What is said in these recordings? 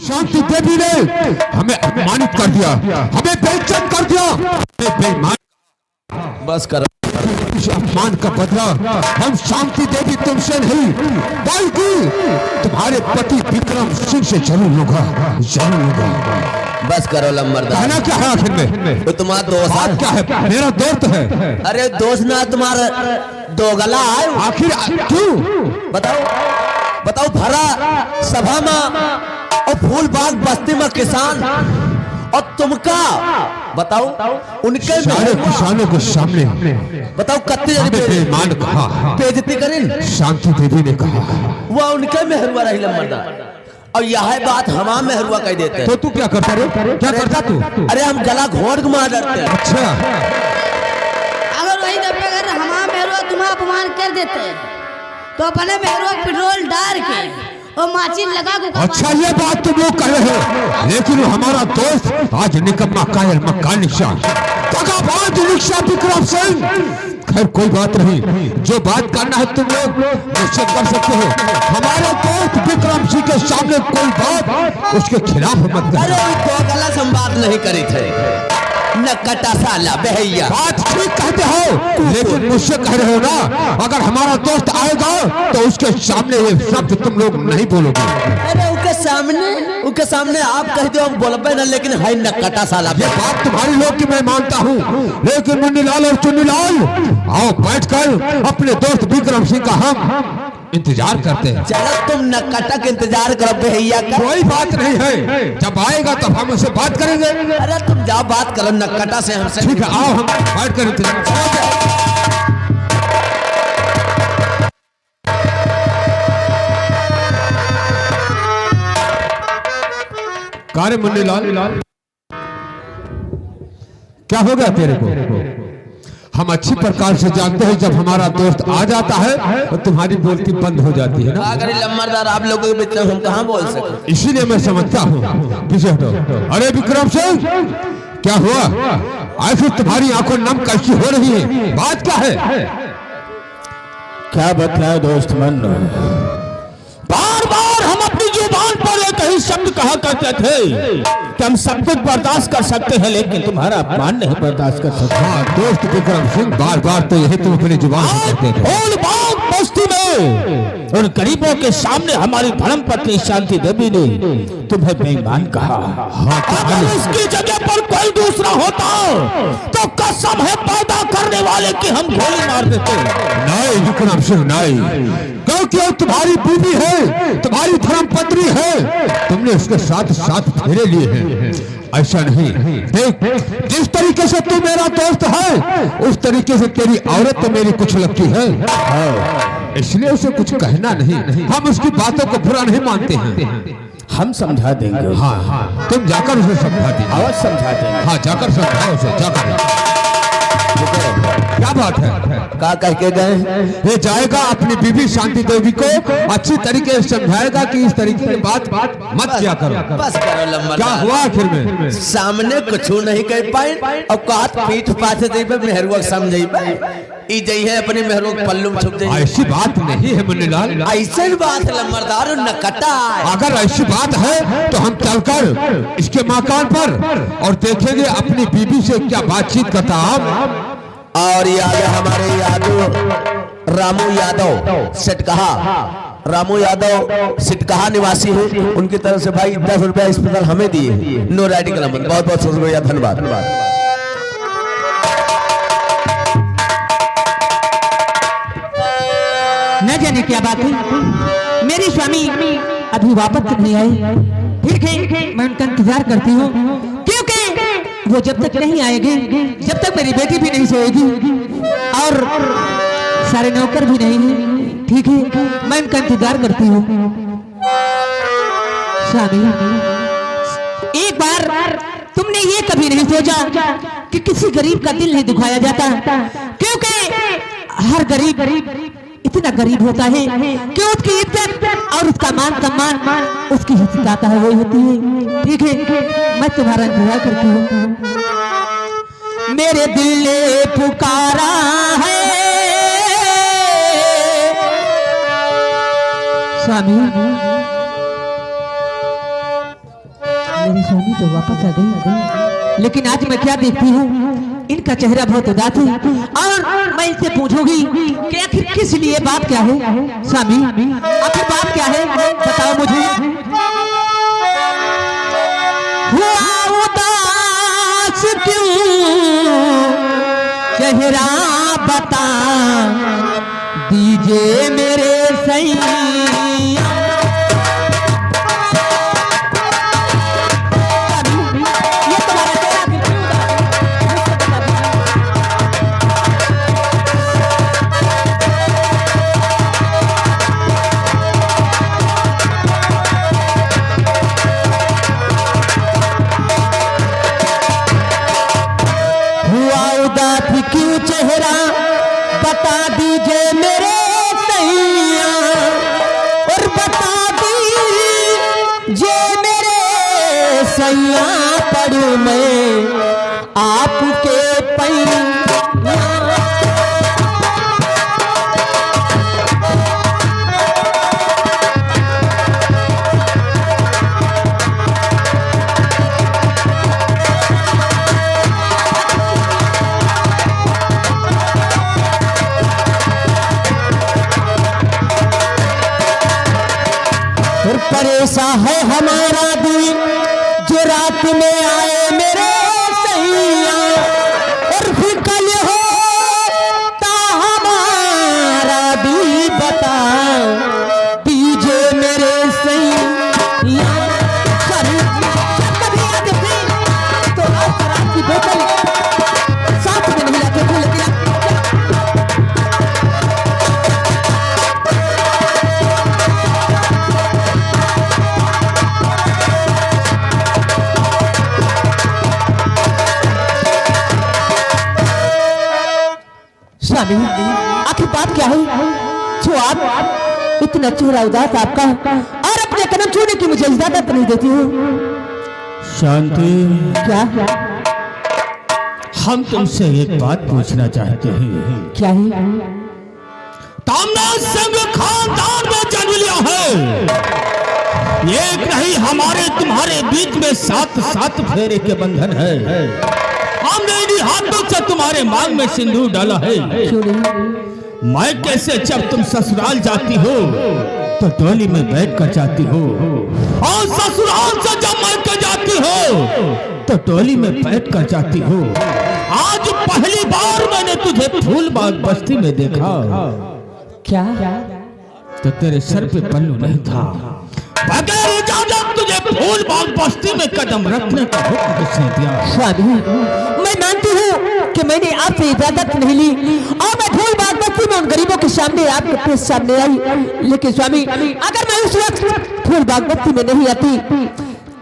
शांति देवी ने हमें अपमानित कर दिया, हमें बेइज्जत कर दिया, हमें बेईमान। बस करो। इस अपमान का बदला हम शांति देवी तुमसे नहीं बल्कि तुम्हारे पति विक्रम सिंह से जरूर लूंगा, जरूर लूंगा। बस करो लंबरदार। कहना क्या है आखिर में? तो तुम्हारा दोस्त क्या है? मेरा दोस्त है। अरे दोस्त ना तुम्हारा दोगला है। आखिर क्यों? बताओ बताओ। भरा सभा में और फूल बाग बस्ती में किसान और तुमका बताओ उनके सारे किसानों के सामने बताओ कत्ते बेईमान कहा, बेइज्जती करें। शांति देवी ने कहा वह उनके मेहरुआ रही लंबरदार और यह बात हमारा मेहरुआ कह देते हैं। तो तू क्या करता रे? क्या करता तू? अरे हम गला घोट के मार डरते हैं। अच्छा, अगर वही दफे अगर हमारा मेहरुआ तुम्हारा अपमान कर देते हैं तो अपने मेहरुआ पेट्रोल डाल के और माचिन लगा को अच्छा ये बात तुम लोग कह रहे हो, लेकिन वो हमारा दोस्त आज निकम्मा कायल मक्का निशान दगाबाज रिक्शा विक्रम सिंह। खैर कोई बात नहीं, जो बात करना है तुम लोग मुझसे कर सकते हो। हमारे दोस्त विक्रम सिंह के सामने कोई बात उसके खिलाफ मत करना। अरे तो गलत हम बात नहीं करी थे न कटा साला बहैया। बात ठीक कहते हो, लेकिन मुझसे कह रहे हो ना, अगर हमारा दोस्त आएगा तो उसके सामने ये शब्द तुम लोग नहीं बोलोगे। अरे उनके सामने आप कह दो हम बोलबे ना, लेकिन है न कटा साला। ये बात तुम्हारी लोग की मैं मानता हूँ, लेकिन मुन्नीलाल और चुन्नीलाल आओ बैठकर अपने दोस्त विक्रम सिंह का हम इंतजार करते हैं। चलो तुम न कटा के इंतजार करो भैया का। कोई बात नहीं है, जब आएगा तब हम उससे बात करेंगे। अरे तुम जाओ बात करो न कटा से हमसे। ठीक है, आओ हम बैठ कर इंतजार। कार्य मुन्नीलाल क्या हो गया तेरे को? हम अच्छी प्रकार से जानते हैं जब हमारा दोस्त आ जाता है तो तुम्हारी बोलती बंद हो जाती है ना। लम्बरदार आप लोगों के बीच में हम कहाँ बोल सकते, इसीलिए मैं समझता हूँ। पीछे हटो। अरे विक्रम सिंह क्या हुआ? आखिर तुम्हारी आंखों नम कैसी हो रही है? बात क्या है? क्या बतलाए दोस्त मन, बार बार हम अपनी जुबान पर एक ही शब्द कहा करते थे कि हम सब कुछ बर्दाश्त कर सकते हैं, लेकिन तुम्हारा अपमान नहीं बर्दाश्त कर सकते। हाँ दोस्त विक्रम सिंह, बार बार तो यही तुम अपनी जुबान से कहते थे। फूल बाग बस्ती में उन गरीबों के सामने हमारी धर्म पत्नी शांति देवी ने तुम्हें बेईमान कहा। हाँ अगर इसकी जगह पर कोई दूसरा होता तो कसम है पैदा करने वाले की हम गोली मार देते। नहीं विक्रम सिंह नहीं, क्योंकि वो तुम्हारी बीवी है, तुम्हारी धर्म पत्नी है, तुमने उसके साथ साथ फेरे लिए हैं। ऐसा नहीं, देख जिस तरीके से तू मेरा दोस्त है उस तरीके से तेरी औरत तो मेरी कुछ लगती है, इसलिए उसे कुछ कहना नहीं। हम उसकी बातों को बुरा नहीं मानते हैं। हम समझा देंगे। हाँ तुम जाकर उसे समझा दीजिए। अवश्य समझा देंगे। हाँ जाकर समझाओ उसे, जाकर। क्या बात है? का कह के गए? ये जाएगा अपनी बीवी शांति देवी को अच्छी तरीके से समझाएगा कि इस तरीके की बात मत किया करो। बस करो लंबरदार। क्या हुआ आखिर में? सामने कुछ नहीं कह पाए और कहत पीठ पाछे देबे मेहरुआ समझेबे ई जई है अपने मेहरुआ पल्लू में छुप जाई। ऐसी बात नहीं है मुन्नीलाल, ऐसे बात है लंबरदार न कटा। अगर ऐसी बात है तो हम चलकर इसके मकान पर और देखेंगे अपनी बीवी से क्या बातचीत करता हम। और याद है हमारे यादव रामू यादव सिटकहा, रामू यादव सिटकहा निवासी है, उनकी तरफ से भाई 10 रुपया स्पेशल हमें दिए। नो राइडिंग नंबर, बहुत बहुत शुक्रिया, धन्यवाद। न जाने क्या बात है, मेरे स्वामी अभी वापस नहीं आए। ठीक है, मैं उनका इंतजार करती हूँ, क्योंकि वो जब तक नहीं आएंगे, जब तक मेरी बेटी भी नहीं सोएगी और सारे नौकर भी नहीं है। ठीक है, मैं उनका इंतजार करती हूँ। स्वामी एक बार तुमने ये कभी नहीं सोचा कि किसी गरीब का दिल नहीं दुखाया जाता, क्योंकि हर गरीब इतना गरीब होता है कि उसकी इज्जत और उसका मान सम्मान उसकी हिस्सा है, वही होती है। ठीक है, मैं तुम्हारा इंतजार करती हूँ। मेरे दिल ने पुकारा है स्वामी, मेरी स्वामी तो वापस आ गई, लेकिन आज मैं क्या देखती हूँ, इनका चेहरा बहुत उदास है। और मैं इनसे पूछूंगी कि आखिर किस लिए, बात क्या है स्वामी, आखिर बात क्या है, बताओ मुझे। हुआ उदास क्यों चेहरा बता दीजिए मेरे सैया। क्यों चेहरा बता दीजिए मेरे सैया, और बता दीजिए मेरे सैया, पढ़ू मैं आपके पैया। परेशान है हमारा दिल जो रात में आए मेरे सैया, और फिर कल होता हमारा भी बता दीजिए मेरे सैया। कभी आज भी तो आज रात की बोतल साथ में नहीं लाते थे, लेकिन स्वामी आखिर बात क्या है जो आप इतना चेहरा उदास आपका, और अपने कदम छूने की मुझे इजाजत नहीं देती हो। शांति, क्या हम तुमसे एक बात पूछना चाहते हैं। क्या है? तामना संग खानदान में जन्म लिया है, एक नहीं हमारे तुम्हारे बीच में 7 फेरे के बंधन है। हमने इन्हीं हाथों से तुम्हारे मांग में सिंदूर डाला है। क्यों नहीं? मैं कैसे जब तुम ससुराल जाती हो तो डोली में बैठ कर जाती हो, और ससुराल से जब मैं जाती हो तो डोली में बैठ कर जाती हो। आज पहली बार मैंने तुझे फूलबाग बस्ती में देखा। क्या? तो तेरे सर पे पल्लू नहीं था, बगैर इजाजत तुझे फूलबाग बस्ती में कदम रखने का हुक्म किसने दिया? स्वामी मैं मानती हूँ कि मैंने आपसे इजाजत नहीं ली, और मैं फूलबाग बस्ती में उन गरीबों के सामने आपके पेश सामने आई, लेकिन स्वामी अगर मैं उस वक्त फूलबाग बस्ती में नहीं आती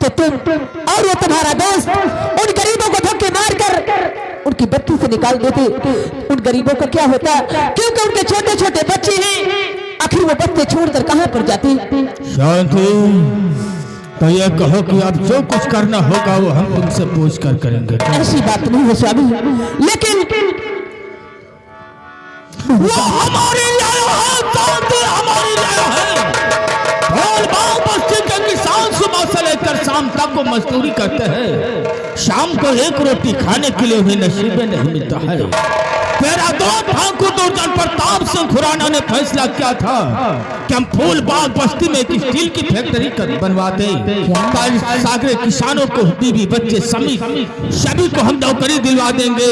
तो तुम और ये तुम्हारा दोस्त उन गरीबों को धक्के मारकर उनकी बत्ती से निकाल देते। उन गरीबों को क्या होता, क्योंकि उनके छोटे छोटे बच्चे हैं, आखिर वो बच्चे छोड़कर कहां पर जाते? शांति, तो ये कहो कि आप जो कुछ करना होगा वो हम तुमसे पूछ कर करेंगे। ऐसी बात नहीं है स्वामी, लेकिन वो हमारी न्याय है, शांति हमारी न्याय है। फूलबाग बस्ती के किसान सुबह से लेकर शाम तक को मजदूरी करते हैं, शाम को एक रोटी खाने के लिए भी नसीब में नहीं मिलता है। तेरा दोस्त ठाकुर दुर्जन प्रताप सिंह खुराना ने फैसला किया था कि हम फूलबाग बस्ती में एक स्टील की फैक्ट्री बनवा दें, सागरे किसानों को बीवी बच्चे सभी को हम नौकरी दिलवा देंगे,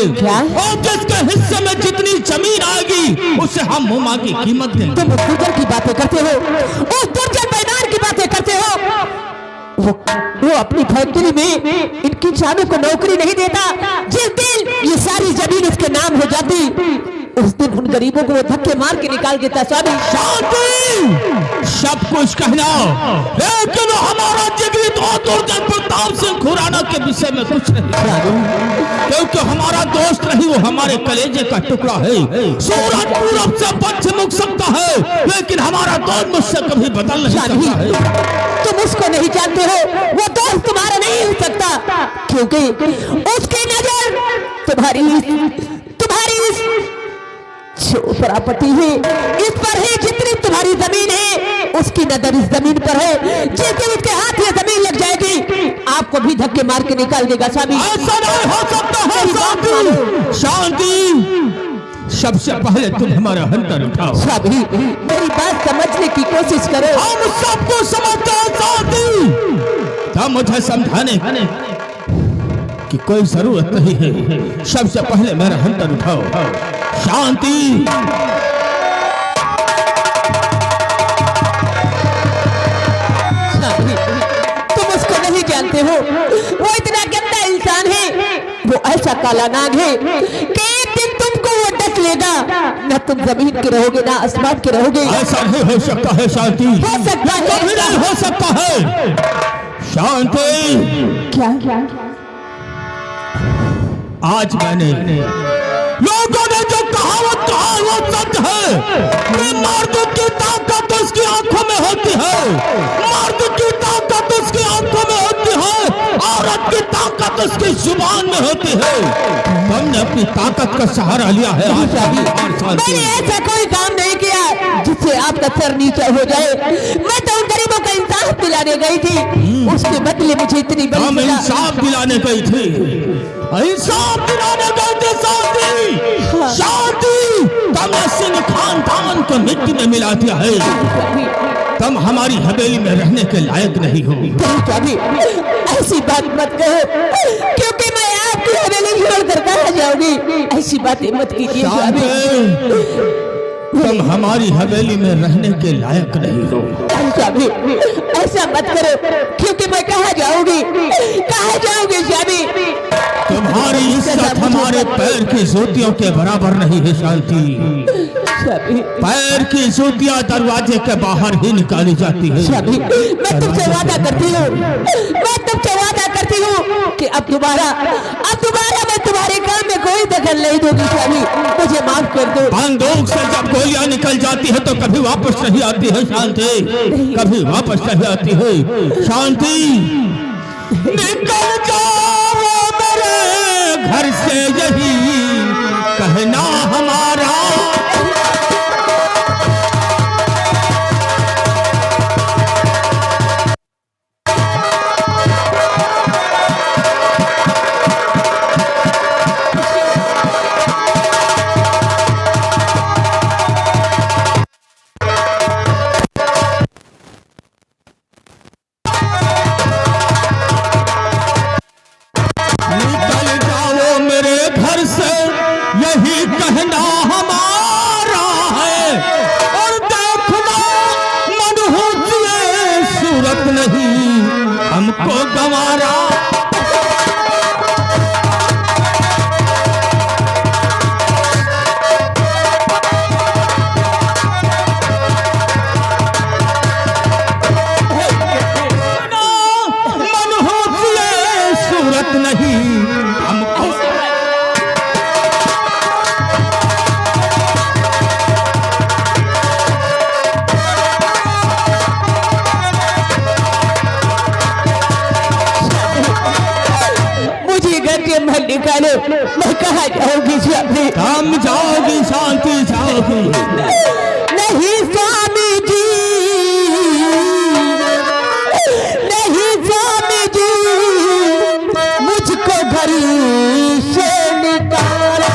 और जिसके हिस्से में जितनी जमीन आएगी उसे हम मुँह की कीमत देंगे। तुम उस दुर्जन की बातें करते हो, उस दुर्जन बेईमान की बातें करते हो। वो अपनी फैक्ट्री में इन किसानों को नौकरी नहीं देता। जिस दिन ये सारी जमीन उसके नाम हो जाती, उस दिन उन गरीबों को वो धक्के मार के निकाल देता। स्वामी शांति, सब कुछ कहना, लेकिन हमारा जिगरी दुर्जन प्रताप सिंह खुराना के विषय में कुछ नहीं, क्योंकि हमारा दोस्त नहीं, वो हमारे कलेजे का टुकड़ा है। सूरज पूरब से पश्चिम उग सकता है, लेकिन हमारा दोस्त मुझसे कभी बदल नहीं सकता है। तुम उसको नहीं जानते हो, वो दोस्त तुम्हारा नहीं हो सकता, क्योंकि उसकी नजर तुम्हारी जो प्रॉपर्टी है इस पर है, जितनी तुम्हारी जमीन है उसकी नजर इस जमीन पर है। जिस दिन उसके हाथ में जमीन लग जाएगी आप आपको भी धक्के मार के निकाल देगा स्वामी। ऐसा नहीं हो सकता है शांति। शांति, सबसे पहले तुम हमारा हंटर उठाओ। स्वामी मेरी बात समझने की कोशिश करो। हम सबको समझते हैं शांति। क्या मुझे समझाने की कोई जरूरत नहीं है। सबसे पहले मेरा हंटर उठाओ। शांति, तुम उसको नहीं जानते हो, वो इतना गंदा इंसान है, वो ऐसा काला नाग है कि एक दिन तुमको वो डस लेगा, न तुम जमीन के रहोगे ना आसमान के रहोगे। ऐसा नहीं हो सकता है शांति। हो सकता है, कभी नहीं हो सकता है शांति। क्या आज मैंने लोगों ने जो कहावत कहा वो सच है कि मर्द की ताकत उसकी आंखों में होती है, मर्द की ताकत उसकी आंखों में होती है, औरत की ताकत उसकी जुबान में होती है। हमने अपनी ताकत का सहारा लिया है आज मैंने ऐसा कोई काम नहीं किया जिससे आपका सर नीचा हो जाए। मैं तो उन गरीबों का इंसाफ दिलाने गई थी, उसके बदले मुझे इतनी बड़ी हम सजा। इंसाफ दिलाने गई थी, इंसाफ दिलाने गए थे। शांति, शांति, तुमने सिंह खानदान को मिट्टी में मिला दिया है। तुम हमारी हवेली में रहने के लायक नहीं हो। स्वामी ऐसी बात मत कहो, क्योंकि मैं आपकी हवेली छोड़कर कहाँ जाऊंगी। ऐसी बातें मत कीजिए स्वामी। तुम हमारी हवेली में रहने के लायक नहीं हो। स्वामी ऐसा मत करो, क्योंकि मैं कहाँ जाऊंगी, कहाँ जाऊंगी स्वामी। तुम्हारी इज्जत हमारे पैर की जूतियों के बराबर नहीं है शांति। पैर की जूतियां दरवाजे के बाहर ही निकाली जाती है। मैं तुमसे वादा करती हूँ, मैं तुमसे वादा करती हूँ कि अब दोबारा मैं तुम्हारे काम में कोई दखल नहीं दूंगी स्वामी। मुझे माफ कर दो। बंदूक से जब गोलियां निकल जाती है तो कभी वापस नहीं आती है शांति, कभी वापस नहीं आती है शांति। निकल जाओ मेरे घर से यही कहना हमारा। यही कहना हमारा है और देखना मनहूस ये सूरत नहीं हमको गंवारा। मनहूस ये सूरत नहीं हमको। मत निकालो, मैं कहाँ जाऊंगी स्वामी। हम जाओगी शांति, जाओगी नहीं स्वामी जी, नहीं स्वामी जी, मुझको घर से निकालो।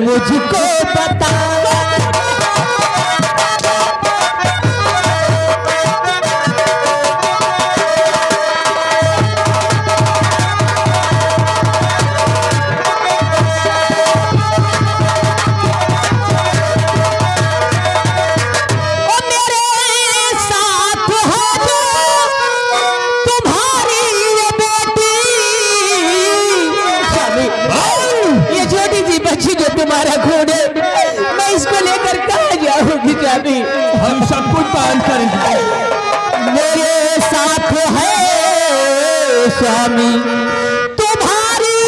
मुझको बता तुम्हारा खून है, मैं इसको लेकर कहाँ जाऊंगी स्वामी। हम सब कुछ पालन करेंगे। मेरे साथ है स्वामी तुम्हारी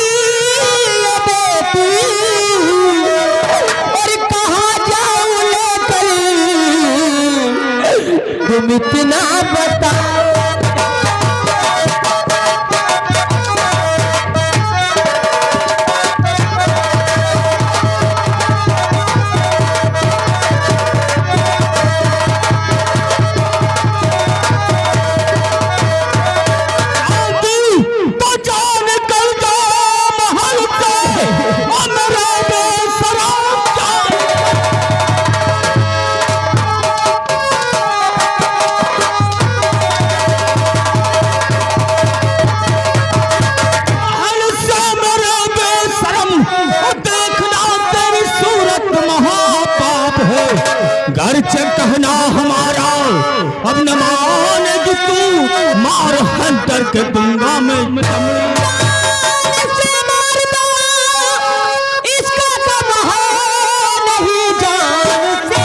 के दूंगा मैं चमड़ी। से मार दो, इसका कम है नहीं जान से।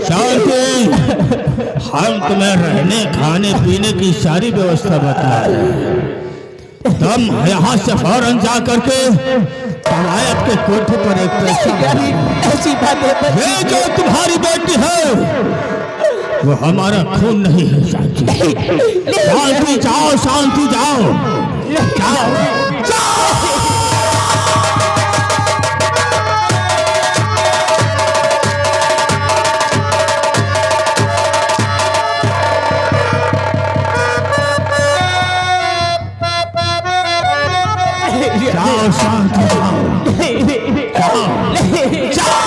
शांति, हम तुम्हें रहने खाने पीने की सारी व्यवस्था बता रहे। तुम यहाँ से फौरन जा करके कवायद के कोठे पर एक ऐसी बातें ये जो तुम्हारी बेटी है वो हमारा खून नहीं है। शांति, शांति जाओ, शांति जाओ, जाओ, जाओ। जाओ, शांति जाओ, जाओ, जाओ।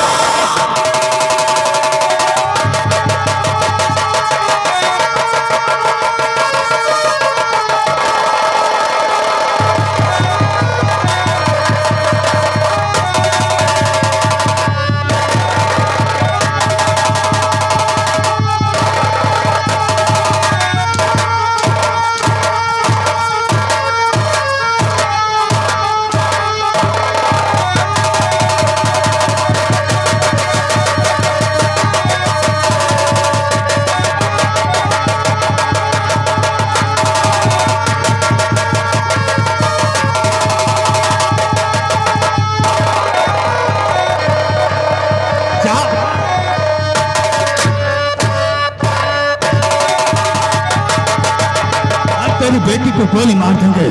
बेटी को गोली मार देंगे।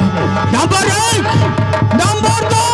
Number 1, number 2